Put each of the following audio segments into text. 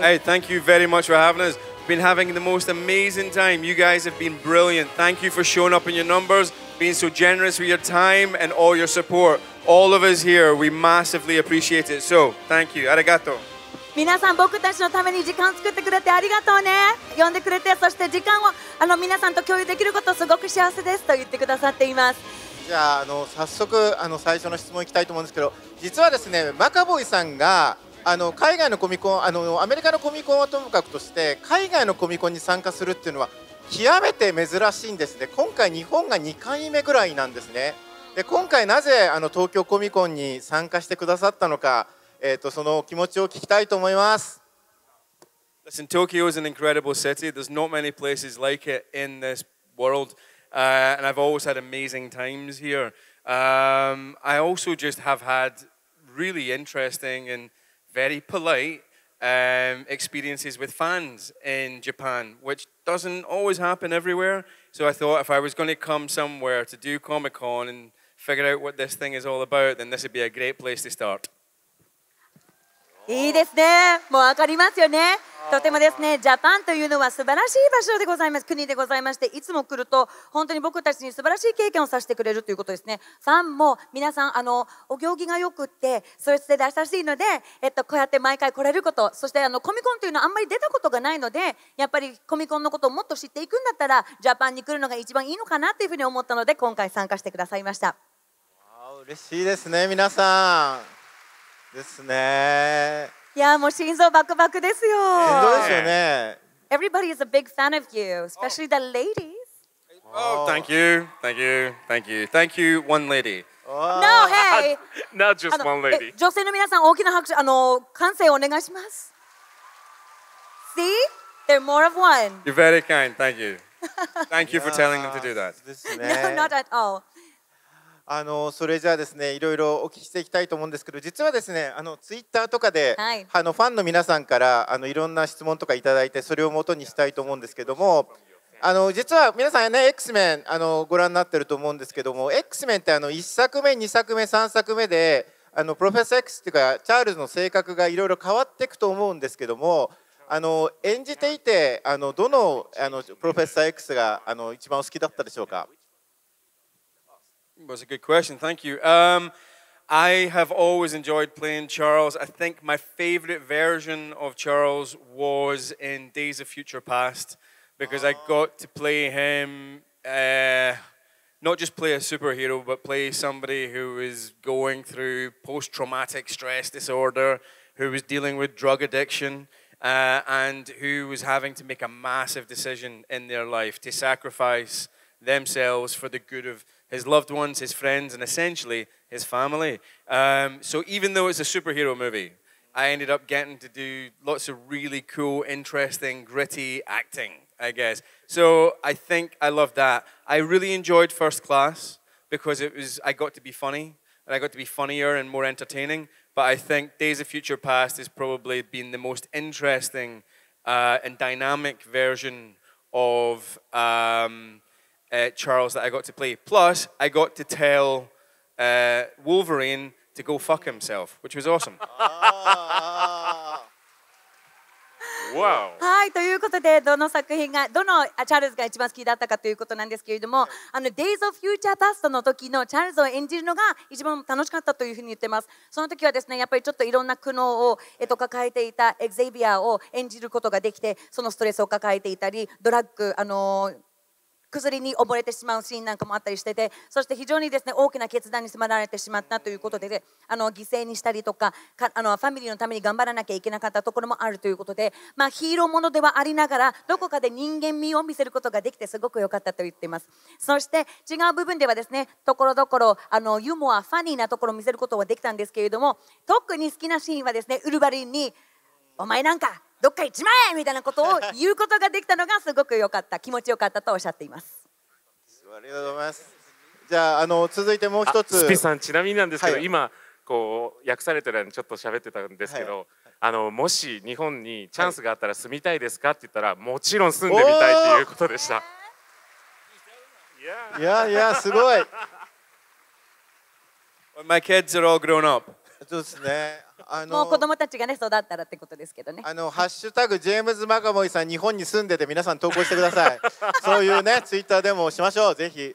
Hey, thank you very much for having us. Been having the most amazing time. You guys have been brilliant. Thank you for showing up in your numbers, being so generous with your time and all your support. All of us here, we massively appreciate it. So, thank you. Arigato. 皆さん僕たちのために時間を作ってくれてありがとうね。呼んでくれて、そして時間を皆さんと共有できることすごく幸せですと言ってくださっています。じゃあ、早速最初の質問いきたいと思うんですけど、実はですね、マカボイさんが海外のコミコン、アメリカのコミコンはともかくとして海外のコミコンに参加するっていうのは極めて珍しいんですね。今回日本が2回目ぐらいなんですね。で今回なぜ東京コミコンに参加してくださったのか、その気持ちを聞きたいと思います。Listen, Tokyo is an incredible city. There's not many places like it in this world, and I've always had amazing times here. I also just have had really interesting and very polite experiences with fans in Japan, which doesn't always happen everywhere. So I thought if I was going to come somewhere to do Comic-Con and figure out what this thing is all about, then this would be a great place to start. いいですね。もうわかりますよね。とてもですね、ジャパンというのは素晴らしい場所でございます。国でございまして、いつも来ると本当に僕たちに素晴らしい経験をさせてくれるということですね。ファンも皆さんお行儀がよくって、そして優しいので、こうやって毎回来れること、そしてコミコンというのはあんまり出たことがないので、やっぱりコミコンのことをもっと知っていくんだったら、ジャパンに来るのが一番いいのかなというふうに思ったので、今回参加してくださいました。嬉しいですね、皆さん。ですね。いやもう心臓バクバクですよ。心臓ですよね。Everybody is a big fan of you, especially the ladies. Oh, thank you, thank you, thank you, thank you, one lady. No, hey. Not just one lady. 女性の皆さん大きな拍手、歓声をお願いします。See, they're more of one. You're very kind, thank you. Thank you for telling them to do that. No, not at all. それじゃあですね、いろいろお聞きしていきたいと思うんですけど、実はですね、ツイッターとかで、はい、ファンの皆さんからいろんな質問とかいただいて、それを元にしたいと思うんですけども、実は皆さんね、X メンご覧になってると思うんですけども、X メンって1作目、2作目、3作目でプロフェッサー X っていうかチャールズの性格がいろいろ変わっていくと思うんですけども、演じていてどのプロフェッサー X が一番お好きだったでしょうか。That's a good question. Thank you. I have always enjoyed playing Charles. I think my favorite version of Charles was in Days of Future Past because I got to play him, not just play a superhero, but play somebody who is going through post-traumatic stress disorder, who was dealing with drug addiction, and who was having to make a massive decision in their life to sacrifice themselves for the good of his loved ones, his friends, and essentially his family. So even though it's a superhero movie, I ended up getting to do lots of really cool, interesting, gritty acting, I guess. So I think I loved that. I really enjoyed First Class because I got to be funny, and I got to be funnier and more entertaining. But I think Days of Future Past has probably been the most interesting and dynamic version of Charles that I got to play. Plus, I got to tell Wolverine to go fuck himself, which was awesome. Wow. はい、ということでどの作品がどのチャールズが一番好きだったかということなんですけれども、Days of Future Past の時のチャールズを演じるのが一番楽しかったというふうに言ってます。その時はですね、やっぱりちょっといろんな苦悩を抱えていたエグゼビアを演じることができて、そのストレスを抱えていたり、ドラッグ薬に溺れてしまうシーンなんかもあったりしてて、そして非常にですね大きな決断に迫られてしまったということで、犠牲にしたりとか、ファミリーのために頑張らなきゃいけなかったところもあるということで、ヒーローものではありながらどこかで人間味を見せることができてすごく良かったと言っています。そして違う部分ではですね、ところどころユーモア、ファニーなところを見せることができたんですけれども、特に好きなシーンはですね、ウルヴァリンにお前なんかどっか行っちまえみたいなことを言うことができたのがすごく良かった、気持ちよかったとおっしゃっています。ありがとうございます。じゃあ続いてもう一つ。スピさん、ちなみになんですけど、はい、今こう訳されてる間にちょっと喋ってたんですけど、はい、もし日本にチャンスがあったら住みたいですかって言ったら、もちろん住んでみたいということでした。いやすごい。My kids are all grown up. そうですね。もう子供たちがね育ったらってことですけどね。ハッシュタグジェームズ・マカボイさん日本に住んでて皆さん投稿してください。そういうねツイッターでもしましょうぜひ。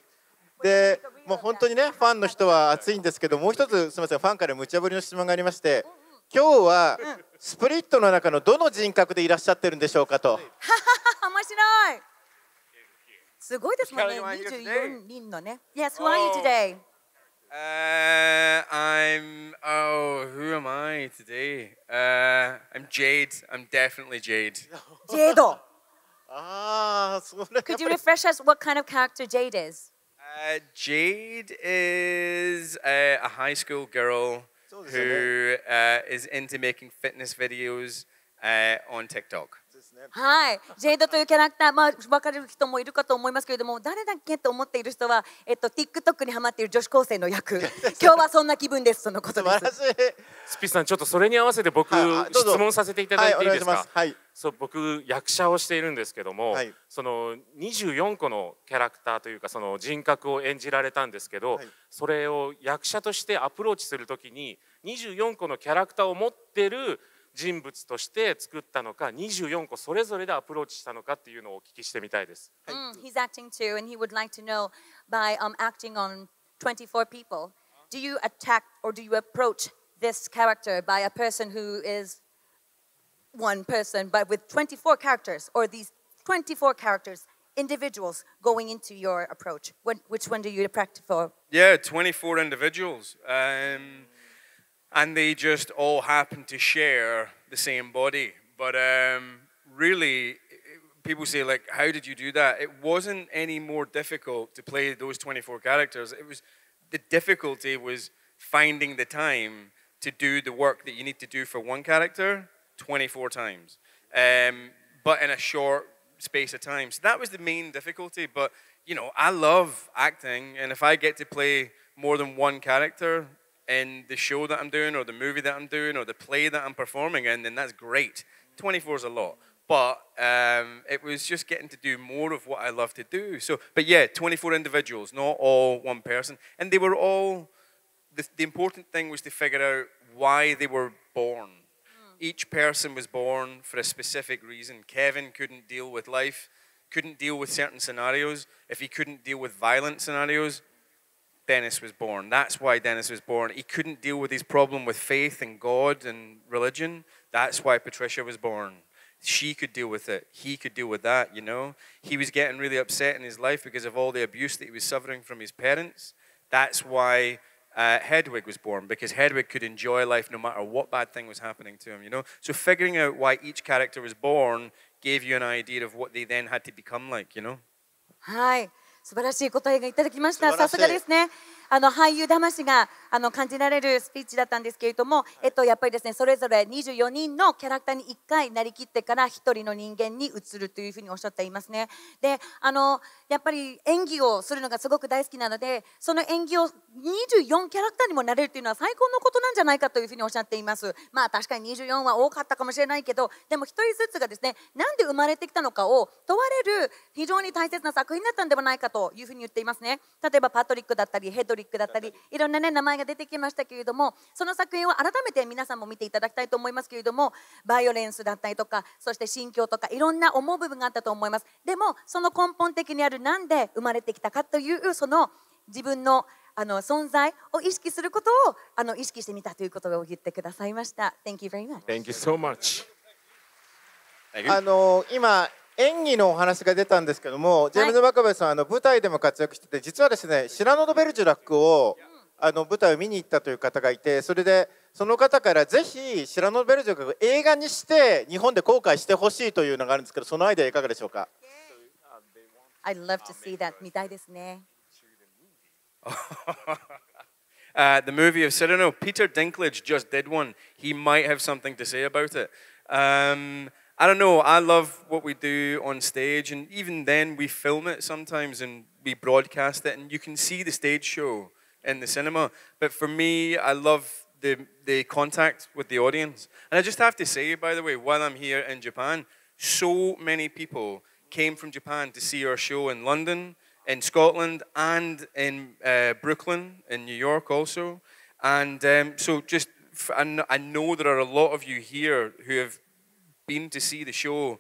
でもう本当にねファンの人は熱いんですけど、もう一つすみませんファンから無茶ぶりの質問がありまして、今日はスプリットの中のどの人格でいらっしゃってるんでしょうかと。面白い。すごいですもんね。24人のね。Yes, who are you today? Who am I today? I'm Jade. I'm definitely Jade. Jade. それ。Could you refresh us what kind of character Jade is? Jade is a high school girl who is into making fitness videos on TikTok. はい、ジェイドというキャラクター、分かる人もいるかと思いますけれども、誰だっけと思っている人は、TikTok にハマっている女子高生の役、今日はそんな気分ですとのことです。スピさん、ちょっとそれに合わせて僕、質問させていただいていいですか。そう僕役者をしているんですけども、その24個のキャラクターというかその人格を演じられたんですけど、それを役者としてアプローチするときに24個のキャラクターを持ってる人物として作ったのか、24個それぞれでアプローチしたのかっていうのをお聞きしてみたいです。He's acting too, and he would like to know by acting on 24 people, do you attack or do you approach this character by a person who is one person, but with 24 characters, or these 24 characters, individuals going into your approach? Which one do you practice for? Yeah, 24 individuals. And they just all happen to share the same body. But really, people say, like, how did you do that? It wasn't any more difficult to play those 24 characters. The difficulty was finding the time to do the work that you need to do for one character 24 times, but in a short space of time. So that was the main difficulty. But, you know, I love acting, and if I get to play more than one character in the show that I'm doing, or the movie that I'm doing, or the play that I'm performing in, then that's great. 24 is a lot. But it was just getting to do more of what I love to do. So, but yeah, 24 individuals, not all one person. And they were all, the important thing was to figure out why they were born. Each person was born for a specific reason. Kevin couldn't deal with life, couldn't deal with certain scenarios. If he couldn't deal with violent scenarios, Dennis was born. That's why Dennis was born. He couldn't deal with his problem with faith and God and religion. That's why Patricia was born. She could deal with it. He could deal with that, you know. He was getting really upset in his life because of all the abuse that he was suffering from his parents. That's why Hedwig was born, because Hedwig could enjoy life no matter what bad thing was happening to him, you know. So figuring out why each character was born gave you an idea of what they then had to become like, you know. はい。素晴らしい答えがいただきました。さすがですね。俳優魂が感じられるスピーチだったんですけれども、やっぱりですね、それぞれ24人のキャラクターに1回なりきってから1人の人間に移るというふうにおっしゃっていますね。で、やっぱり演技をするのがすごく大好きなので、その演技を24キャラクターにもなれるというのは最高のことなんじゃないかというふうにおっしゃっています。まあ確かに24は多かったかもしれないけど、でも1人ずつがですね、なんで生まれてきたのかを問われる非常に大切な作品だったんではないかというふうに言っていますね。例えばパトリックだったりヘドリックだったり、いろんな、ね、名前が出てきましたけれども、その作品を改めて皆さんも見ていただきたいと思いますけれども、バイオレンスだったりとか、そして心境とかいろんな思う部分があったと思います。でもその根本的にあるなんで生まれてきたかというその自分の存在を意識することを意識してみたということを言ってくださいました。Thank you very much. Thank you so much. 今演技のお話が出たんですけども、ジェームズ・マカベさん舞台でも活躍してて、実はですねシラノ・ド・ベルジュラックを舞台を見に行ったという方がいて、それでその方からぜひシラノ・ド・ベルジュラックを映画にして日本で公開してほしいというのがあるんですけど、そのアイデアいかがでしょうか。I'd love to see that. 見たいですね。The movie of Cyrano, Peter Dinklage just did one. He might have something to say about it. I don't know, I love what we do on stage, and even then we film it sometimes and we broadcast it, and you can see the stage show in the cinema. But for me, I love the contact with the audience. And I just have to say, by the way, while I'm here in Japan, so many people came from Japan to see our show in London, in Scotland, and in Brooklyn, in New York also. And so just I know there are a lot of you here who have been to see the show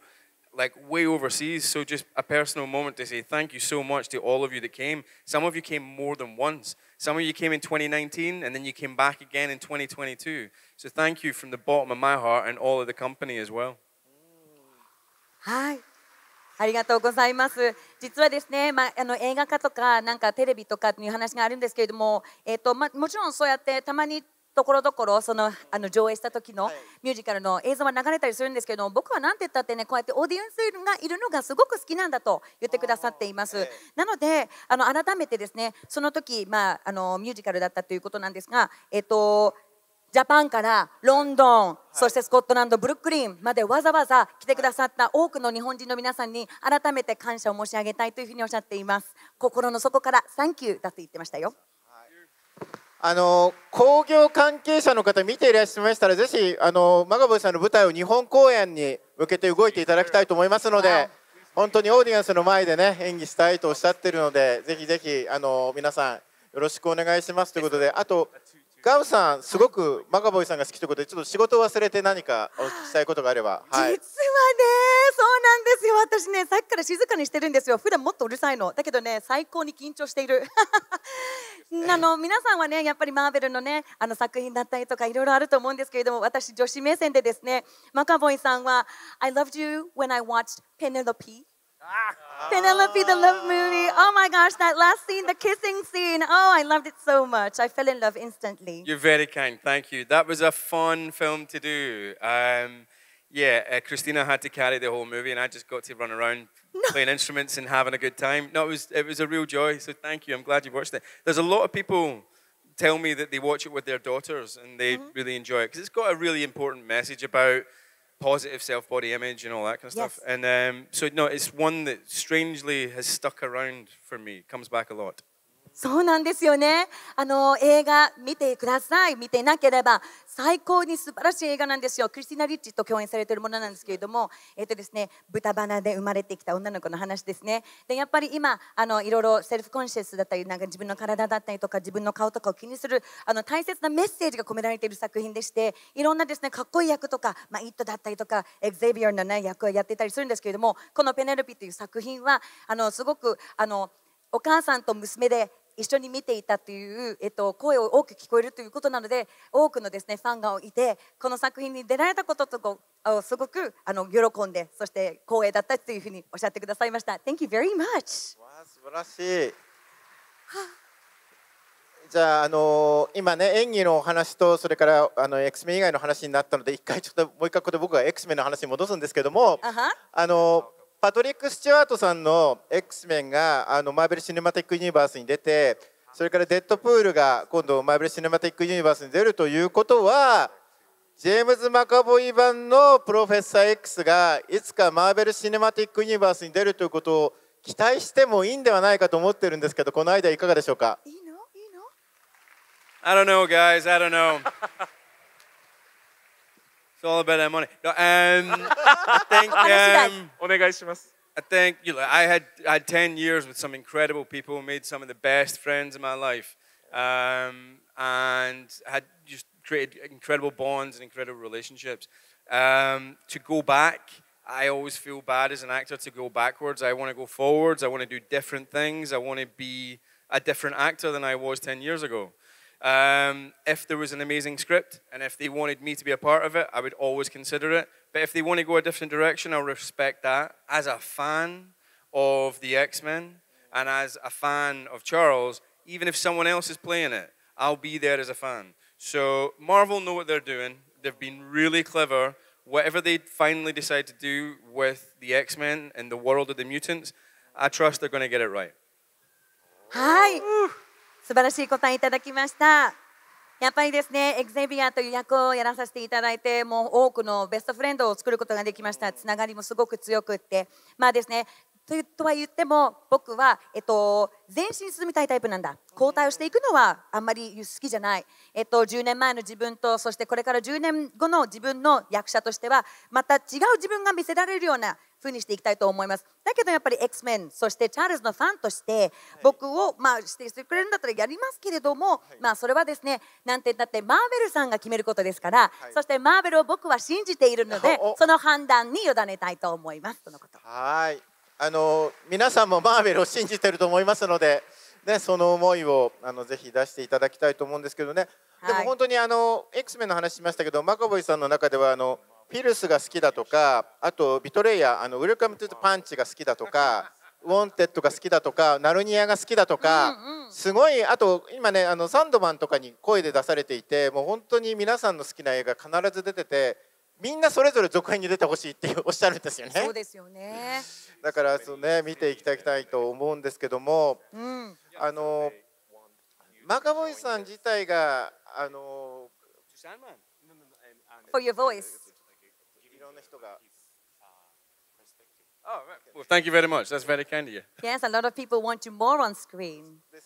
like way overseas, so just a personal moment to say thank you so much to all of you that came. Some of you came more than once. Some of you came in 2019 and then you came back again in 2022. So thank you from the bottom of my heart and all of the company as well. はい。ありがとうございます。実はですね、映画化とかなんかテレビとかっていう話があるんですけれども、もちろんそうやってたまにところどころ上映した時のミュージカルの映像は流れたりするんですけど、僕はなんて言ったってね、こうやってオーディエンスがいるのがすごく好きなんだと言ってくださっています。なので改めてですね、その時ミュージカルだったということなんですが、ジャパンからロンドン、そしてスコットランド、ブルックリンまでわざわざ来てくださった多くの日本人の皆さんに改めて感謝を申し上げたいというふうにおっしゃっています。心の底からサンキューだと言ってましたよ。興行関係者の方見ていらっしゃいましたら、ぜひマカヴォイさんの舞台を日本公演に向けて動いていただきたいと思いますので、本当にオーディエンスの前でね演技したいとおっしゃっているので、ぜひぜひ皆さんよろしくお願いしますということで、あとガウさんすごくマカヴォイさんが好きということで、ちょっと仕事を忘れて何かお聞きしたいことがあれば。実はね、そうなんですよ。私ね、さっきから静かにしてるんですよ。普段もっとうるさいの。だけどね、最高に緊張している。皆さんはね、やっぱりマーベルのね、作品だったりとかいろいろあると思うんですけれども、私女子目線でですね、マカヴォイさんは I loved you when I watched Penelopi. Penelopi, the love movie. Oh my gosh, that last scene, the kissing scene. Oh, I loved it so much. I fell in love instantly. You're very kind. Thank you. That was a fun film to do. Christina had to carry the whole movie, and I just got to run around playing instruments and having a good time. No, it was a real joy. So thank you. I'm glad you watched it. There's a lot of people tell me that they watch it with their daughters and they really enjoy it because it's got a really important message about positive self-body image and all that kind of stuff. And so no, it's one that strangely has stuck around for me. It comes back a lot. そうなんですよね。映画見てください。見てなければ最高に素晴らしい映画なんですよ。クリスティナ・リッチと共演されているものなんですけれども、ですね、豚鼻で生まれてきた女の子の話ですね。でやっぱり今いろいろセルフコンシャスだったり、なんか自分の体だったりとか自分の顔とかを気にする大切なメッセージが込められている作品でして、いろんなですねかっこいい役とか、イットだったりとかエグゼビアの、ね、役をやっていたりするんですけれども、このペネロピという作品はすごくお母さんと娘で一緒に見ていたという、声を多く聞こえるということなので、多くのですねファンがいて、この作品に出られたこととすごく喜んで、そして光栄だったというふうにおっしゃってくださいました。Thank you very much。素晴らしい。じゃあ今ね演技のお話とそれからXメン以外の話になったので、一回ちょっともう一回ここで僕がXメンの話に戻すんですけども、パトリック・スチュワートさんの X メンがマーベル・シネマティック・ユニバースに出て、それからデッドプールが今度マーベル・シネマティック・ユニバースに出るということは、ジェームズ・マカボイ版のプロフェッサー X がいつかマーベル・シネマティック・ユニバースに出るということを期待してもいいんではないかと思ってるんですけど、このアイデアいかがでしょうか。I don't know, guys. I don't know. It's all about that money. No, I think I had 10 years with some incredible people, made some of the best friends in my life, and had just created incredible bonds and incredible relationships. To go back, I always feel bad as an actor to go backwards. I want to go forwards. I want to do different things. I want to be a different actor than I was 10 years ago. If there was an amazing script and if they wanted me to be a part of it, I would always consider it. But if they want to go a different direction, I'll respect that. As a fan of the X-Men and as a fan of Charles, even if someone else is playing it, I'll be there as a fan. So Marvel know what they're doing. They've been really clever. Whatever they finally decide to do with the X-Men and the world of the mutants, I trust they're going to get it right. はい。素晴らしい答えいただきました。やっぱりですね、エグゼビアという役をやらさせていただいて、もう多くのベストフレンドを作ることができました。つながりもすごく強くって、ですね、とは言っても僕は、前進進みたいタイプなんだ。交代をしていくのはあんまり好きじゃない。10年前の自分と、そしてこれから10年後の自分の役者としては、また違う自分が見せられるようなふうにしていきたいと思います。だけどやっぱり X メン、そしてチャールズのファンとして僕を指定してくれるんだったらやりますけれども、それはですね、なんて言ったってマーベルさんが決めることですから、そしてマーベルを僕は信じているので、その判断に委ねたいと思います。そのこと。はい、皆さんもマーベルを信じていると思いますので、ね、その思いをぜひ出していただきたいと思うんですけどね。でも本当にX メンの話しましたけど、マカボイさんの中ではピルスが好きだとか、あとビトレイヤー、ウェルカムトゥーパンチが好きだとか、ウォンテッドが好きだとか、ナルニアが好きだとか、すごい、あと今ねサンドマンとかに声で出されていて、もう本当に皆さんの好きな映画必ず出てて、みんなそれぞれ続編に出てほしいっておっしゃるんですよね。そうですよね。だからそうね、見ていきたいと思うんですけども、マカボイさん自体がFor your voice. いろんな人が。Oh, right. Well, thank you very much. That's very kind of you. Yes, a lot of people want you more on screen. Well,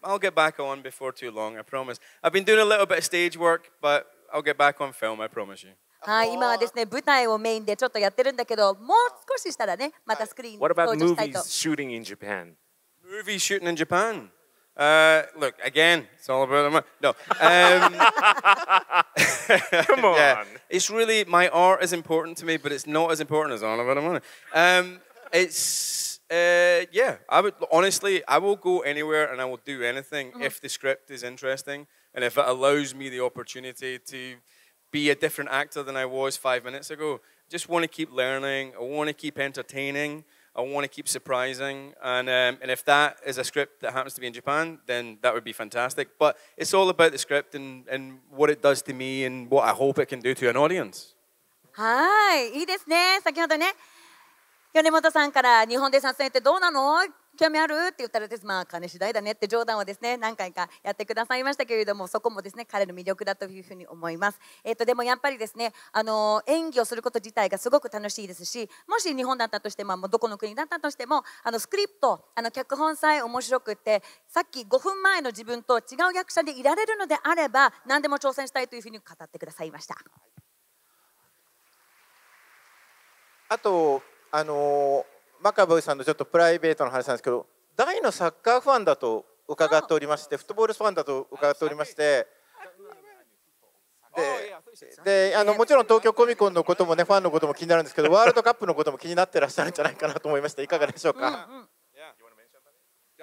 I'll get back on before too long. I promise. I've been doing a little bit of stage work, but I'll get back on film. I promise you. はい、今はですね、舞台をメインでちょっとやってるんだけど、もう少ししたらね、またスクリーンに What about 登場したい movies と。shooting in Japan? Movie shooting in Japan. Look, again, it's all about the money. No. Come on. Yeah, it's really, my art is important to me, but it's not as important as all about the money. Yeah, I will go anywhere and I will do anything if the script is interesting and if it allows me the opportunity to be a different actor than I was 5 minutes ago. Just want to keep learning. I want to keep entertaining. I want to keep surprising, and if that is a script that happens to be in Japan, then that would be fantastic. But it's all about the script and what it does to me and what I hope it can do to an audience. はい、いいですね。先ほどね、米本さんから日本で撮影ってどうなの？興味あるって言ったらです、まあ金次第だねって冗談をですね何回かやってくださいましたけれども、そこもですね彼の魅力だというふうに思います。でもやっぱりですね演技をすること自体がすごく楽しいですし、もし日本だったとしても、どこの国だったとしてもスクリプト脚本さえ面白くって、さっき5分前の自分と違う役者でいられるのであれば何でも挑戦したいというふうに語ってくださいました。あとマカボイさんのちょっとプライベートの話なんですけど、大のサッカーファンだと伺っておりまして、フットボールファンだと伺っておりまして、でもちろん東京コミコンのこともね、ファンのことも気になるんですけど、ワールドカップのことも気になってらっしゃるんじゃないかなと思いまして、いかがでしょうか。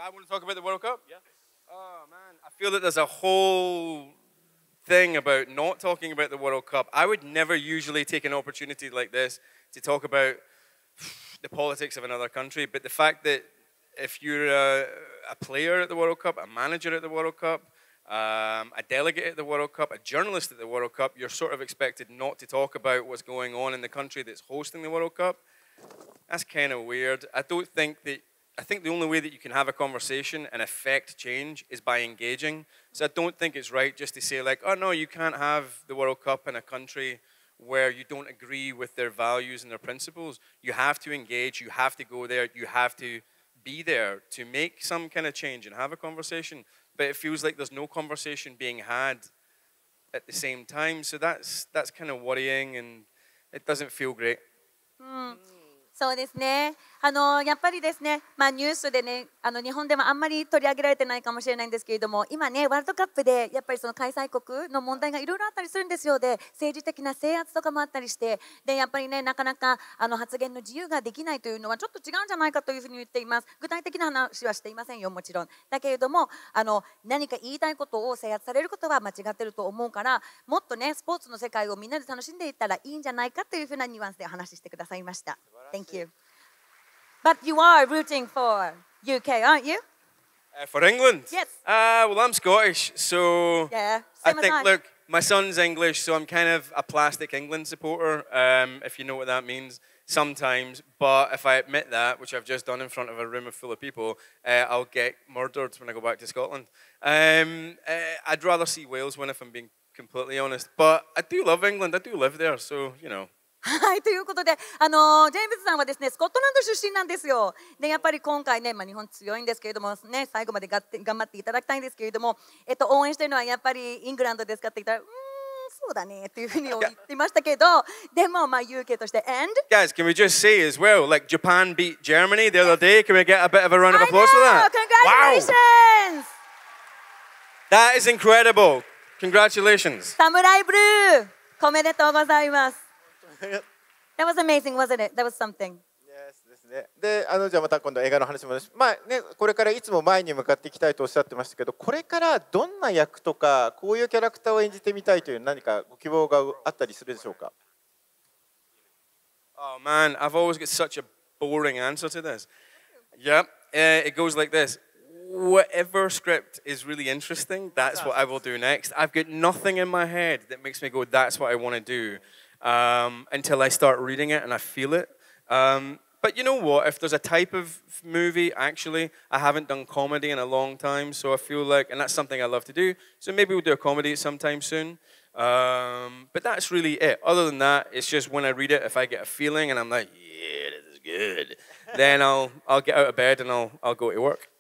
I want to talk about the World Cup. Yeah. Oh man, I feel that there's a whole thing about not talking about the World Cup. I would never usually take an opportunity like this to talk about the politics of another country, but the fact that if you're a player at the World Cup, a manager at the World Cup, a delegate at the World Cup, a journalist at the World Cup, you're sort of expected not to talk about what's going on in the country that's hosting the World Cup. That's kind of weird. I think the only way that you can have a conversation and affect change is by engaging. So I don't think it's right just to say like, oh no, you can't have the World Cup in a country where you don't agree with their values and their principles. You have to engage, you have to go there, you have to be there to make some kind of change and have a conversation. But it feels like there's no conversation being had at the same time. So that's kind of worrying and it doesn't feel great. そうですね。やっぱりですね、ニュースでね、日本でもあんまり取り上げられてないかもしれないんですけれども、今ね、ワールドカップでやっぱりその開催国の問題がいろいろあったりするんですよ。で、政治的な制圧とかもあったりして、で、やっぱりね、なかなか発言の自由ができないというのはちょっと違うんじゃないかというふうに言っています。具体的な話はしていませんよ、もちろん。だけれども、何か言いたいことを制圧されることは間違ってると思うから、もっとね、スポーツの世界をみんなで楽しんでいったらいいんじゃないかというふうなニュアンスでお話ししてくださいました。Thank you. But you are rooting for UK, aren't you? For England? Yes. Well, I'm Scottish, so Yeah. I Same as think, I. look, my son's English, so I'm kind of a plastic England supporter, if you know what that means, sometimes. But if I admit that, which I've just done in front of a room full of people, I'll get murdered when I go back to Scotland. I'd rather see Wales win if I'm being completely honest. But I do love England. I do live there, so, you know. はい、ということで、ジェームズさんはですね、スコットランド出身なんですよ。で、やっぱり今回ね、日本強いんですけれどもね、最後まで頑張っていただきたいんですけれども、応援しているのはやっぱりイングランドですかって言ったら、そうだねっていうふうに言ってましたけど、でもまあ UK として and Guys, can we just say as well, like Japan beat Germany the other day? Can we get a bit of a round of applause for that? Congratulations! Wow. That is incredible. Congratulations. サムライブルーおめでとうございます。That was amazing, wasn't it? That was something. Yes ですね。で、じゃあまた今度映画の話もです。まあね、これからいつも前に向かっていきたいとおっしゃってましたけど、これからどんな役とかこういうキャラクターを演じてみたいという何かご希望があったりするでしょうか。Oh man, I've always got such a boring answer to this. Yep, it goes like this. Whatever script is really interesting, that's what I will do next. I've got nothing in my head that makes me go, that's what I want to do, until I start reading it and I feel it. But you know what? If there's a type of movie, actually, I haven't done comedy in a long time, so I feel like, and that's something I love to do, so maybe we'll do a comedy sometime soon. But that's really it. Other than that, it's just when I read it, if I get a feeling and I'm like, yeah, this is good, then I'll get out of bed and I'll go to work.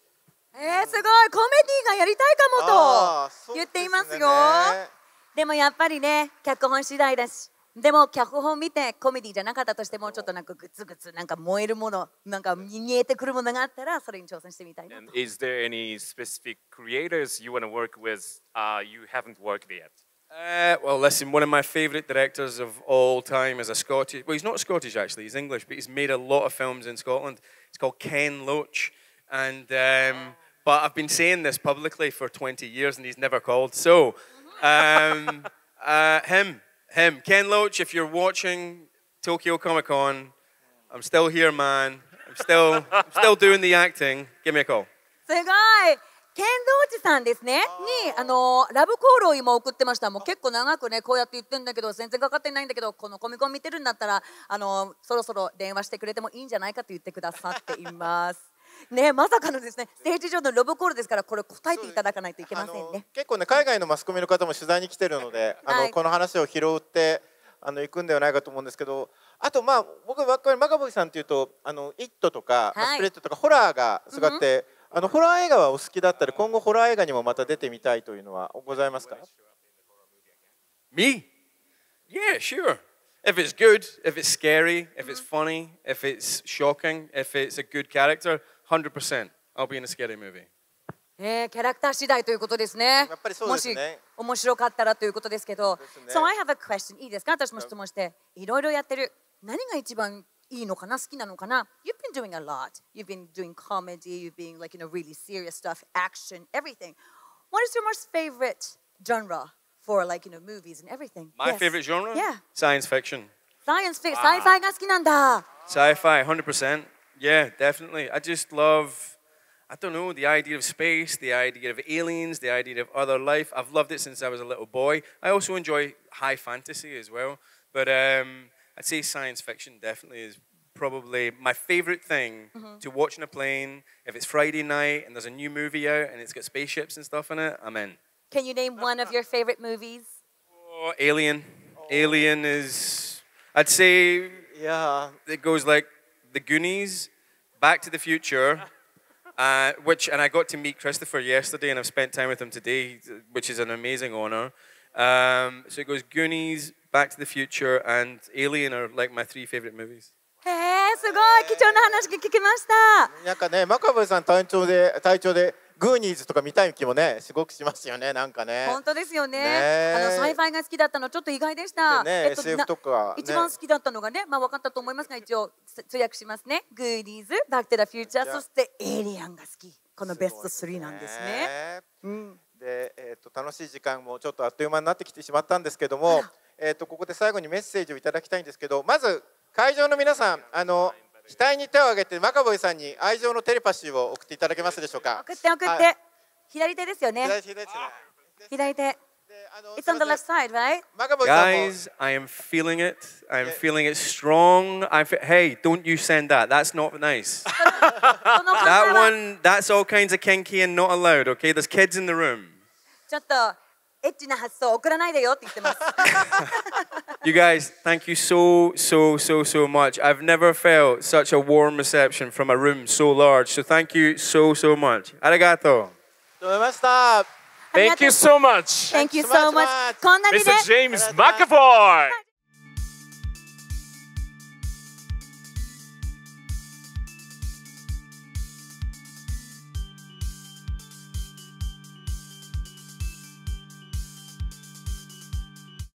すごいコメディがやりたいかもと言っていますよ。でもやっぱりね、脚本次第だし。でも脚本見てコメディじゃなかったとしてもちょっとなんかグツグツなんか燃えるものなんか見えてくるものがあったらそれに挑戦してみたいな。Is there any specific creators you want to work with you haven't worked yet? Well, listen, one of my favorite directors of all time is a Scottish. Well, he's not Scottish actually; he's English, but he's made a lot of films in Scotland. It's called Ken Loach, and but I've been saying this publicly for 20 years, and he's never called. So, him, Ken Loach. If you're watching Tokyo Comic Con, I'm still here, man. I'm still doing the acting. Give me a call. すごい。ケンローチさんですね。にラブコールを今送ってました。もう結構長くねこうやって言ってるんだけど全然かかってないんだけどこのコミコン見てるんだったらそろそろ電話してくれてもいいんじゃないかと言ってくださっています。ね、まさかのですねステージ上のラブコールですからこれ答えていただかないといけませんね。結構ね海外のマスコミの方も取材に来てるのでこの話を拾って行くんではないかと思うんですけど、あとまあ僕マカヴォイさんというとイットとかスプリットとかホラーがすごくてホラー映画はお好きだったり今後ホラー映画にもまた出てみたいというのはございますか？ Me? Yeah, sure. If it's good, if it's scary, if it's funny, if it's shocking, if it's a good character, 100%. I'll be in a scary movie. キャラクター次第ということですね。もし面白かったらということですけど。So I have a question. いいですか？私も質問して。いろいろやってる。何が一番いいのかな？好きなのかな？ You've been doing a lot. You've been doing comedy. You've been like really serious stuff, action, everything. What is your most favorite genre for like movies and everything? My favorite genre? Yeah. Science fiction. Science fiction. Sci-fi が好きなんだ。Sci-fi, 100%. Yeah, definitely. I just love, I don't know, the idea of space, the idea of aliens, the idea of other life. I've loved it since I was a little boy. I also enjoy high fantasy as well. But I'd say science fiction definitely is probably my favorite thing to watch on a plane. If it's Friday night and there's a new movie out and it's got spaceships and stuff in it, I'm in. Can you name one of your favorite movies? Oh, Alien. Alien is, I'd say, yeah, it goes like The Goonies, Back to the Future, and I got to meet Christopher yesterday, and I've spent time with him today, which is an amazing honor. So it goes Goonies, Back to the Future, and Alien are like my 3 favorite movies. すごい貴重な話が聞きました。なんかね、マカヴォイさん隊長でグーニーズとか見たい気もね、すごくしますよね、なんかね。本当ですよね。サイファイが好きだったのちょっと意外でした。SF とか一番好きだったのがね、まあ分かったと思いますが一応通訳しますね。グーニーズ、バック・トゥ・ザ・フューチャー、そしてエイリアンが好き。このベスト3なんですね。で、楽しい時間もちょっとあっという間になってきてしまったんですけども、ここで最後にメッセージをいただきたいんですけど、まず会場の皆さん、額に手を挙げてマカヴォイさんに愛情のテレパシーを送っていただけますでしょうか。送って。左手ですよね。左手。It's on the left side, right? Guys, I am feeling it. I'm feeling it strong. Hey, don't you send that. That's not nice. That one, that's all kinds of kinky and not allowed, okay? There's kids in the room. ちょっとエッチな発想送らないでよって言ってます。You guys, thank you so much. I've never felt such a warm reception from a room so large. So thank you so much. Arigato. どうもました。あ Thank you so much. Thank you so much. こんなにね。Mr. James McAvoy.